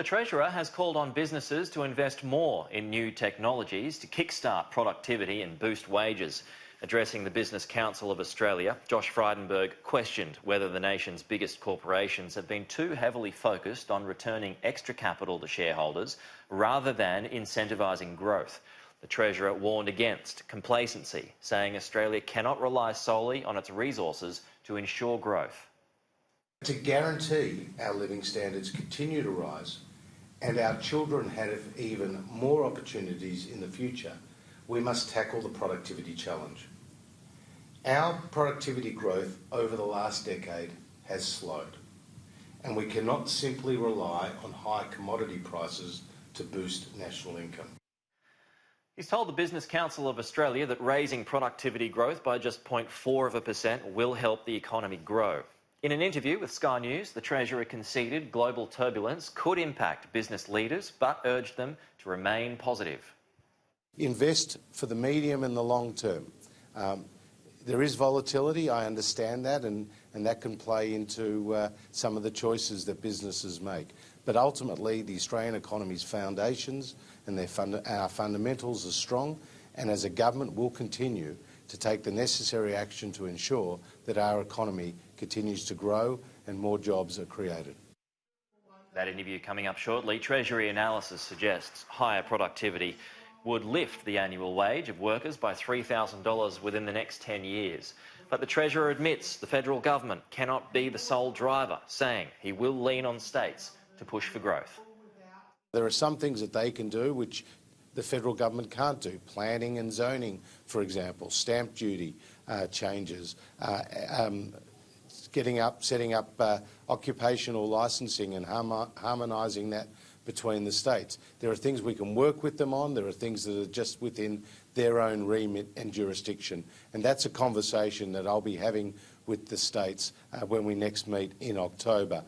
The Treasurer has called on businesses to invest more in new technologies to kickstart productivity and boost wages. Addressing the Business Council of Australia, Josh Frydenberg questioned whether the nation's biggest corporations have been too heavily focused on returning extra capital to shareholders rather than incentivising growth. The Treasurer warned against complacency, saying Australia cannot rely solely on its resources to ensure growth. To guarantee our living standards continue to rise and our children have even more opportunities in the future, we must tackle the productivity challenge. Our productivity growth over the last decade has slowed, and we cannot simply rely on high commodity prices to boost national income. He's told the Business Council of Australia that raising productivity growth by just 0.4% will help the economy grow. In an interview with Sky News, the Treasurer conceded global turbulence could impact business leaders, but urged them to remain positive. Invest for the medium and the long term. There is volatility, I understand that, and that can play into some of the choices that businesses make. But ultimately, the Australian economy's foundations and our fundamentals are strong, and as a government we'll continue to take the necessary action to ensure that our economy continues to grow and more jobs are created. That interview coming up shortly. Treasury analysis suggests higher productivity would lift the annual wage of workers by $3,000 within the next 10 years. But the Treasurer admits the federal government cannot be the sole driver, saying he will lean on states to push for growth. There are some things that they can do which the federal government can't do. Planning and zoning, for example, stamp duty changes, setting up occupational licensing and harmonising that between the states. There are things we can work with them on. There are things that are just within their own remit and jurisdiction. And that's a conversation that I'll be having with the states when we next meet in October.